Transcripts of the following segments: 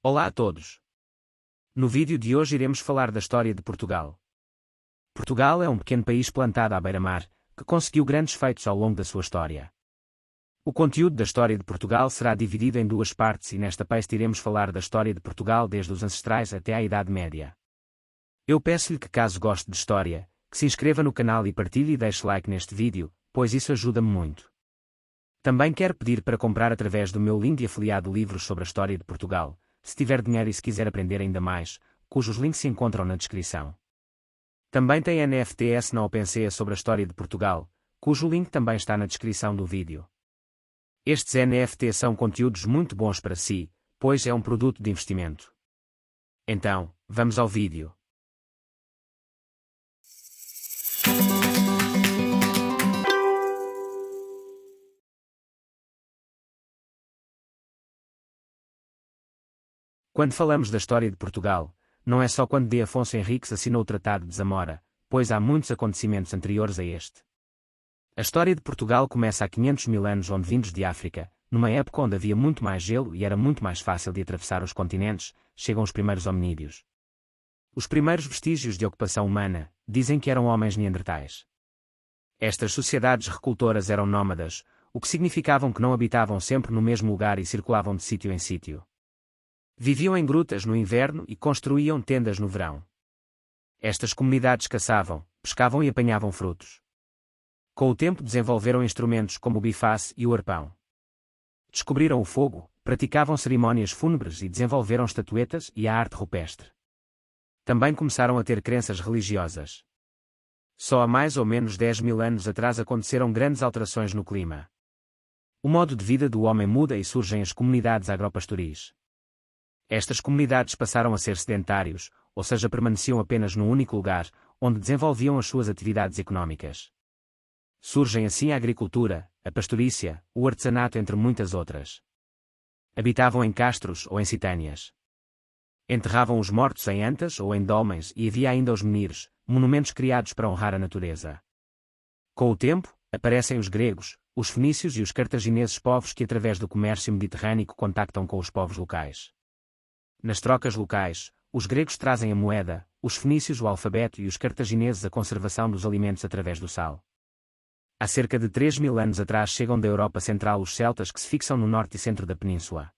Olá a todos! No vídeo de hoje iremos falar da história de Portugal. Portugal é um pequeno país plantado à beira-mar, que conseguiu grandes feitos ao longo da sua história. O conteúdo da história de Portugal será dividido em duas partes e nesta parte iremos falar da história de Portugal desde os ancestrais até à Idade Média. Eu peço-lhe que, caso goste de história, que se inscreva no canal e partilhe e deixe like neste vídeo, pois isso ajuda-me muito. Também quero pedir para comprar através do meu link de afiliado livros sobre a história de Portugal, se tiver dinheiro e se quiser aprender ainda mais, cujos links se encontram na descrição. Também tem NFTs na OpenSea sobre a história de Portugal, cujo link também está na descrição do vídeo. Estes NFTs são conteúdos muito bons para si, pois é um produto de investimento. Então, vamos ao vídeo. Quando falamos da história de Portugal, não é só quando D. Afonso Henriques assinou o Tratado de Zamora, pois há muitos acontecimentos anteriores a este. A história de Portugal começa há 500 mil anos onde vindos de África, numa época onde havia muito mais gelo e era muito mais fácil de atravessar os continentes, chegam os primeiros hominídeos. Os primeiros vestígios de ocupação humana dizem que eram homens neandertais. Estas sociedades recultoras eram nómadas, o que significavam que não habitavam sempre no mesmo lugar e circulavam de sítio em sítio. Viviam em grutas no inverno e construíam tendas no verão. Estas comunidades caçavam, pescavam e apanhavam frutos. Com o tempo desenvolveram instrumentos como o biface e o arpão. Descobriram o fogo, praticavam cerimônias fúnebres e desenvolveram estatuetas e a arte rupestre. Também começaram a ter crenças religiosas. Só há mais ou menos 10 mil anos atrás aconteceram grandes alterações no clima. O modo de vida do homem muda e surgem as comunidades agropastoris. Estas comunidades passaram a ser sedentários, ou seja, permaneciam apenas num único lugar, onde desenvolviam as suas atividades económicas. Surgem assim a agricultura, a pastorícia, o artesanato entre muitas outras. Habitavam em castros ou em citâneas. Enterravam os mortos em antas ou em dólmens e havia ainda os menires, monumentos criados para honrar a natureza. Com o tempo, aparecem os gregos, os fenícios e os cartagineses, povos que através do comércio mediterrâneo contactam com os povos locais. Nas trocas locais, os gregos trazem a moeda, os fenícios o alfabeto e os cartagineses a conservação dos alimentos através do sal. Há cerca de 3 mil anos atrás chegam da Europa Central os celtas que se fixam no norte e centro da península.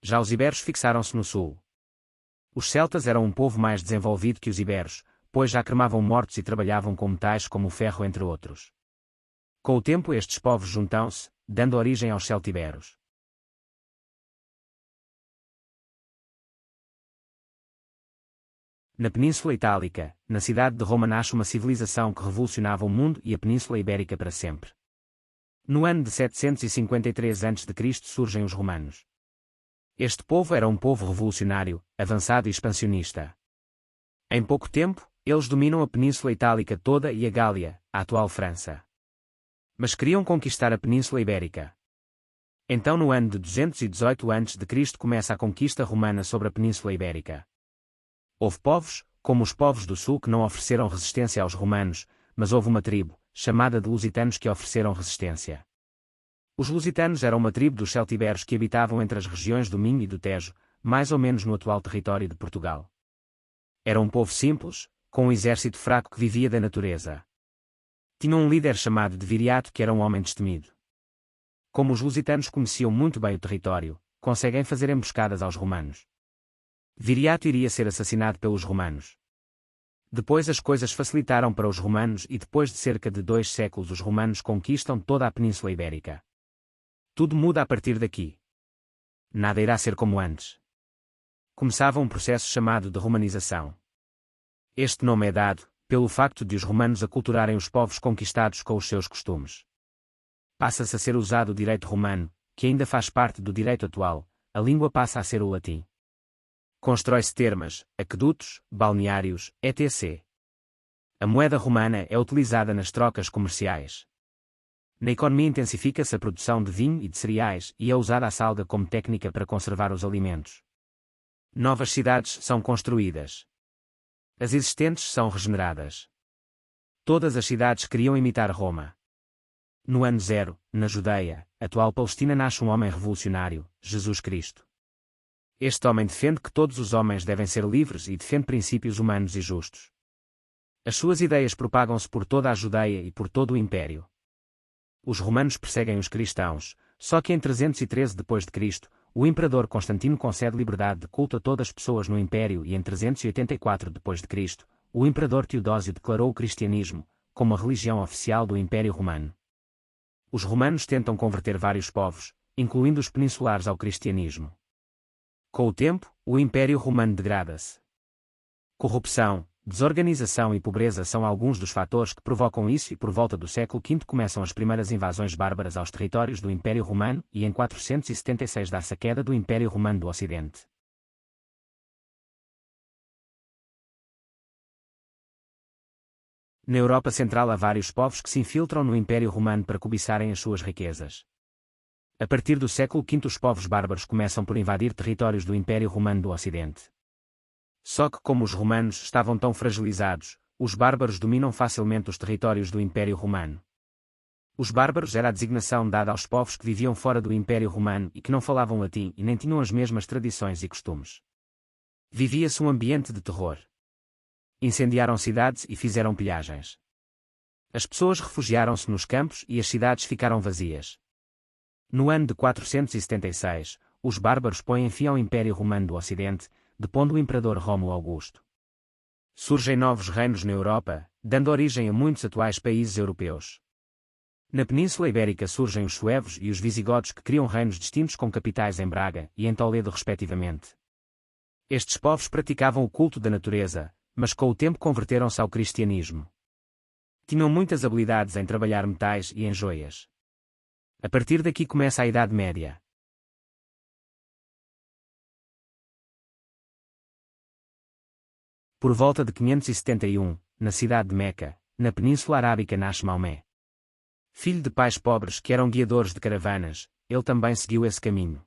Já os iberos fixaram-se no sul. Os celtas eram um povo mais desenvolvido que os iberos, pois já cremavam mortos e trabalhavam com metais como o ferro, entre outros. Com o tempo estes povos juntam-se, dando origem aos celtiberos. Na Península Itálica, na cidade de Roma, nasce uma civilização que revolucionava o mundo e a Península Ibérica para sempre. No ano de 753 a.C. surgem os romanos. Este povo era um povo revolucionário, avançado e expansionista. Em pouco tempo, eles dominam a Península Itálica toda e a Gália, a atual França. Mas queriam conquistar a Península Ibérica. Então no ano de 218 a.C. começa a conquista romana sobre a Península Ibérica. Houve povos, como os povos do sul, que não ofereceram resistência aos romanos, mas houve uma tribo, chamada de lusitanos, que ofereceram resistência. Os lusitanos eram uma tribo dos celtiberos que habitavam entre as regiões do Minho e do Tejo, mais ou menos no atual território de Portugal. Era um povo simples, com um exército fraco que vivia da natureza. Tinha um líder chamado de Viriato que era um homem destemido. Como os lusitanos conheciam muito bem o território, conseguem fazer emboscadas aos romanos. Viriato iria ser assassinado pelos romanos. Depois as coisas facilitaram para os romanos e depois de cerca de 2 séculos os romanos conquistam toda a Península Ibérica. Tudo muda a partir daqui. Nada irá ser como antes. Começava um processo chamado de romanização. Este nome é dado pelo facto de os romanos aculturarem os povos conquistados com os seus costumes. Passa-se a ser usado o direito romano, que ainda faz parte do direito atual, a língua passa a ser o latim. Constrói-se termas, aquedutos, balneários, etc. A moeda romana é utilizada nas trocas comerciais. Na economia intensifica-se a produção de vinho e de cereais e é usada a salga como técnica para conservar os alimentos. Novas cidades são construídas. As existentes são regeneradas. Todas as cidades queriam imitar Roma. No ano 0, na Judeia, atual Palestina, nasce um homem revolucionário, Jesus Cristo. Este homem defende que todos os homens devem ser livres e defende princípios humanos e justos. As suas ideias propagam-se por toda a Judeia e por todo o Império. Os romanos perseguem os cristãos, só que em 313 d.C., o imperador Constantino concede liberdade de culto a todas as pessoas no Império e em 384 d.C., o imperador Teodósio declarou o cristianismo como a religião oficial do Império Romano. Os romanos tentam converter vários povos, incluindo os peninsulares ao cristianismo. Com o tempo, o Império Romano degrada-se. Corrupção, desorganização e pobreza são alguns dos fatores que provocam isso e por volta do século V começam as primeiras invasões bárbaras aos territórios do Império Romano e em 476 dá-se a queda do Império Romano do Ocidente. Na Europa Central há vários povos que se infiltram no Império Romano para cobiçarem as suas riquezas. A partir do século V os povos bárbaros começam por invadir territórios do Império Romano do Ocidente. Só que como os romanos estavam tão fragilizados, os bárbaros dominam facilmente os territórios do Império Romano. Os bárbaros era a designação dada aos povos que viviam fora do Império Romano e que não falavam latim e nem tinham as mesmas tradições e costumes. Vivia-se um ambiente de terror. Incendiaram cidades e fizeram pilhagens. As pessoas refugiaram-se nos campos e as cidades ficaram vazias. No ano de 476, os bárbaros põem fim ao Império Romano do Ocidente, depondo o imperador Rómulo Augusto. Surgem novos reinos na Europa, dando origem a muitos atuais países europeus. Na Península Ibérica surgem os suevos e os visigodos que criam reinos distintos com capitais em Braga e em Toledo respectivamente. Estes povos praticavam o culto da natureza, mas com o tempo converteram-se ao cristianismo. Tinham muitas habilidades em trabalhar metais e em joias. A partir daqui começa a Idade Média. Por volta de 571, na cidade de Meca, na Península Arábica nasce Maomé. Filho de pais pobres que eram guiadores de caravanas, ele também seguiu esse caminho.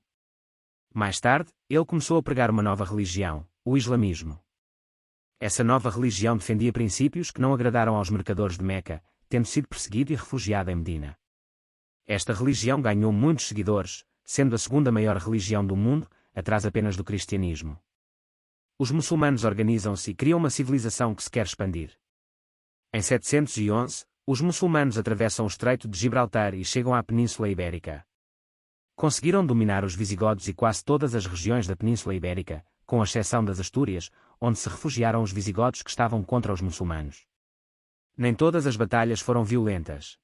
Mais tarde, ele começou a pregar uma nova religião, o islamismo. Essa nova religião defendia princípios que não agradaram aos mercadores de Meca, tendo sido perseguido e refugiado em Medina. Esta religião ganhou muitos seguidores, sendo a segunda maior religião do mundo, atrás apenas do cristianismo. Os muçulmanos organizam-se e criam uma civilização que se quer expandir. Em 711, os muçulmanos atravessam o Estreito de Gibraltar e chegam à Península Ibérica. Conseguiram dominar os visigodos e quase todas as regiões da Península Ibérica, com exceção das Astúrias, onde se refugiaram os visigodos que estavam contra os muçulmanos. Nem todas as batalhas foram violentas.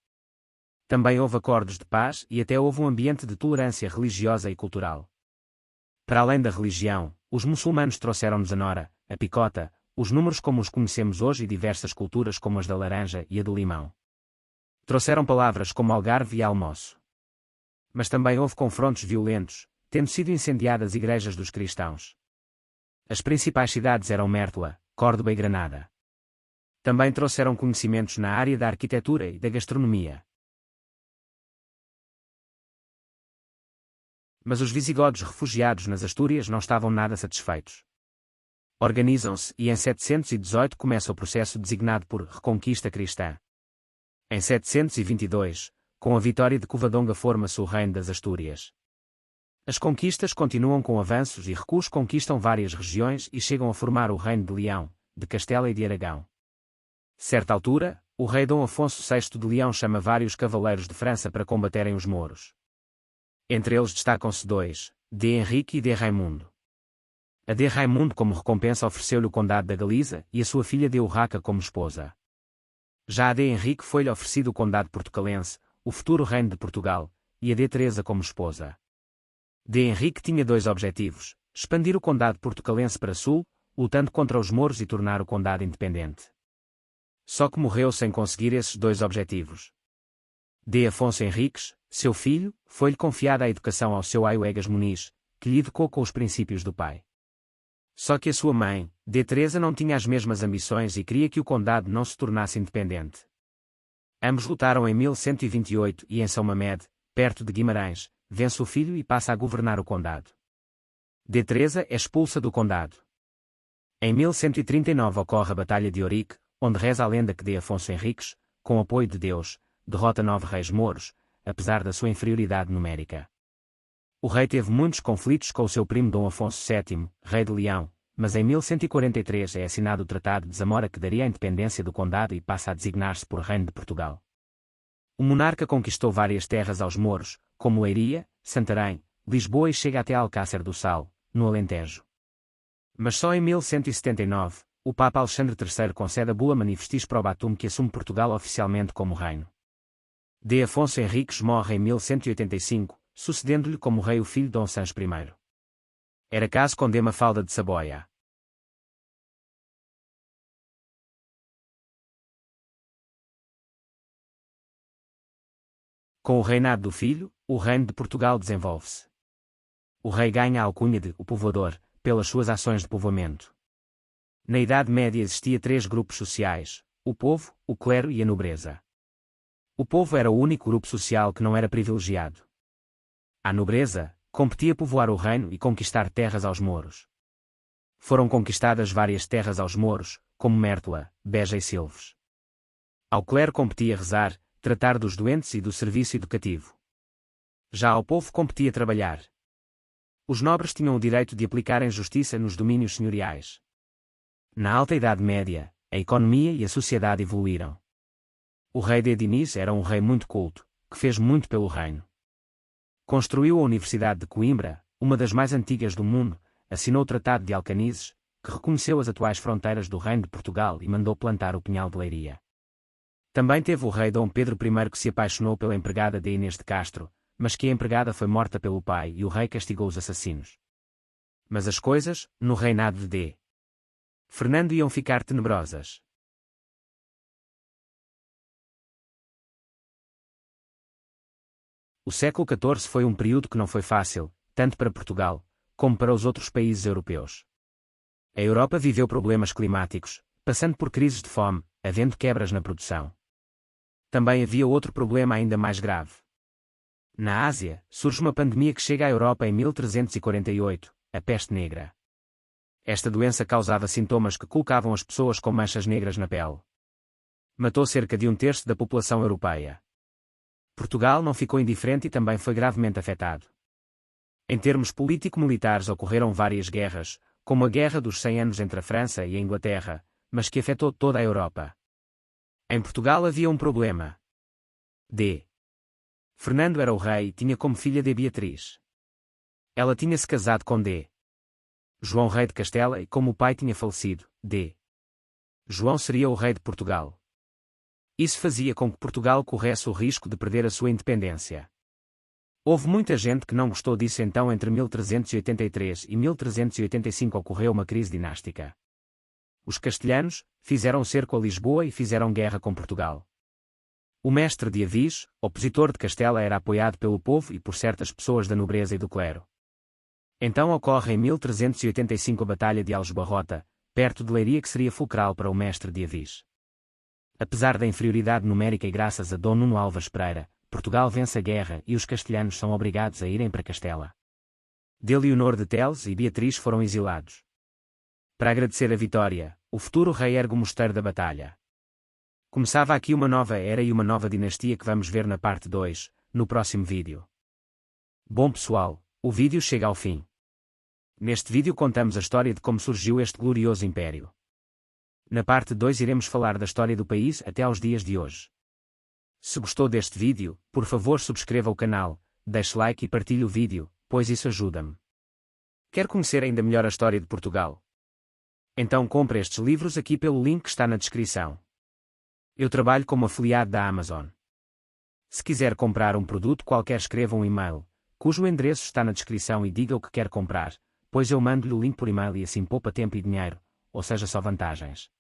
Também houve acordos de paz e até houve um ambiente de tolerância religiosa e cultural. Para além da religião, os muçulmanos trouxeram-nos a nora, a picota, os números como os conhecemos hoje e diversas culturas como as da laranja e a do limão. Trouxeram palavras como algarve e almoço. Mas também houve confrontos violentos, tendo sido incendiadas igrejas dos cristãos. As principais cidades eram Mértola, Córdoba e Granada. Também trouxeram conhecimentos na área da arquitetura e da gastronomia. Mas os visigodos refugiados nas Astúrias não estavam nada satisfeitos. Organizam-se e em 718 começa o processo designado por Reconquista Cristã. Em 722, com a vitória de Covadonga forma-se o Reino das Astúrias. As conquistas continuam com avanços e recuos, conquistam várias regiões e chegam a formar o Reino de Leão, de Castela e de Aragão. Certa altura, o rei Dom Afonso VI de Leão chama vários cavaleiros de França para combaterem os mouros. Entre eles destacam-se dois, de Henrique e de Raimundo. A de Raimundo como recompensa ofereceu-lhe o condado da Galiza e a sua filha de Urraca como esposa. Já a de Henrique foi-lhe oferecido o condado portucalense, o futuro reino de Portugal, e a de Teresa como esposa. De Henrique tinha dois objetivos: expandir o condado portucalense para sul, lutando contra os mouros e tornar o condado independente. Só que morreu sem conseguir esses dois objetivos. De Afonso Henriques, seu filho, foi-lhe confiada a educação ao seu aio Egas Muniz, que lhe educou com os princípios do pai. Só que a sua mãe, de Teresa, não tinha as mesmas ambições e queria que o condado não se tornasse independente. Ambos lutaram em 1128 e em São Mamede, perto de Guimarães, vence o filho e passa a governar o condado. De Teresa é expulsa do condado. Em 1139 ocorre a Batalha de Ourique, onde reza a lenda que de Afonso Henriques, com o apoio de Deus, derrota 9 reis mouros, apesar da sua inferioridade numérica. O rei teve muitos conflitos com o seu primo Dom Afonso VII, rei de Leão, mas em 1143 é assinado o Tratado de Zamora que daria a independência do condado e passa a designar-se por Reino de Portugal. O monarca conquistou várias terras aos mouros, como Leiria, Santarém, Lisboa e chega até Alcácer do Sal, no Alentejo. Mas só em 1179, o Papa Alexandre III concede a Bula Manifestis Probatum que assume Portugal oficialmente como reino. D. Afonso Henriques morre em 1185, sucedendo-lhe como rei o filho Dom Sancho I. Era caso com D. Mafalda de Saboia. Com o reinado do filho, o reino de Portugal desenvolve-se. O rei ganha a alcunha de o povoador, pelas suas ações de povoamento. Na Idade Média existia 3 grupos sociais: o povo, o clero e a nobreza. O povo era o único grupo social que não era privilegiado. A nobreza competia povoar o reino e conquistar terras aos mouros. Foram conquistadas várias terras aos mouros, como Mértola, Beja e Silves. Ao clero competia rezar, tratar dos doentes e do serviço educativo. Já ao povo competia trabalhar. Os nobres tinham o direito de aplicarem justiça nos domínios senhoriais. Na Alta Idade Média, a economia e a sociedade evoluíram. O rei de Diniz era um rei muito culto, que fez muito pelo reino. Construiu a Universidade de Coimbra, uma das mais antigas do mundo, assinou o Tratado de Alcanizes, que reconheceu as atuais fronteiras do Reino de Portugal e mandou plantar o Pinhal de Leiria. Também teve o rei Dom Pedro I que se apaixonou pela empregada de Inês de Castro, mas que a empregada foi morta pelo pai e o rei castigou os assassinos. Mas as coisas, no reinado de D. Fernando iam ficar tenebrosas. O século XIV foi um período que não foi fácil, tanto para Portugal, como para os outros países europeus. A Europa viveu problemas climáticos, passando por crises de fome, havendo quebras na produção. Também havia outro problema ainda mais grave. Na Ásia, surge uma pandemia que chega à Europa em 1348, a peste negra. Esta doença causava sintomas que colocavam as pessoas com manchas negras na pele. Matou cerca de 1/3 da população europeia. Portugal não ficou indiferente e também foi gravemente afetado. Em termos político-militares ocorreram várias guerras, como a Guerra dos 100 Anos entre a França e a Inglaterra, mas que afetou toda a Europa. Em Portugal havia um problema. D. Fernando era o rei e tinha como filha D. Beatriz. Ela tinha-se casado com D. João rei de Castela e como o pai tinha falecido, D. João seria o rei de Portugal. Isso fazia com que Portugal corresse o risco de perder a sua independência. Houve muita gente que não gostou disso, então entre 1383 e 1385 ocorreu uma crise dinástica. Os castelhanos fizeram cerco a Lisboa e fizeram guerra com Portugal. O mestre de Avis, opositor de Castela, era apoiado pelo povo e por certas pessoas da nobreza e do clero. Então ocorre em 1385 a Batalha de Aljubarrota, perto de Leiria, que seria fulcral para o mestre de Avis. Apesar da inferioridade numérica e graças a Dom Nuno Álvares Pereira, Portugal vence a guerra e os castelhanos são obrigados a irem para Castela. D. Leonor de Teles e Beatriz foram exilados. Para agradecer a vitória, o futuro rei ergue o Mosteiro da Batalha. Começava aqui uma nova era e uma nova dinastia que vamos ver na parte 2, no próximo vídeo. Bom pessoal, o vídeo chega ao fim. Neste vídeo contamos a história de como surgiu este glorioso império. Na parte 2 iremos falar da história do país até aos dias de hoje. Se gostou deste vídeo, por favor subscreva o canal, deixe like e partilhe o vídeo, pois isso ajuda-me. Quer conhecer ainda melhor a história de Portugal? Então compre estes livros aqui pelo link que está na descrição. Eu trabalho como afiliado da Amazon. Se quiser comprar um produto qualquer, escreva um e-mail, cujo endereço está na descrição e diga o que quer comprar, pois eu mando-lhe o link por e-mail e assim poupa tempo e dinheiro, ou seja, só vantagens.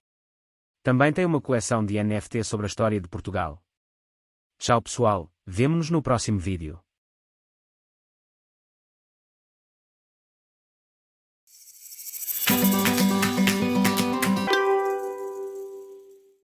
Também tem uma coleção de NFT sobre a história de Portugal. Tchau pessoal, vemo-nos no próximo vídeo.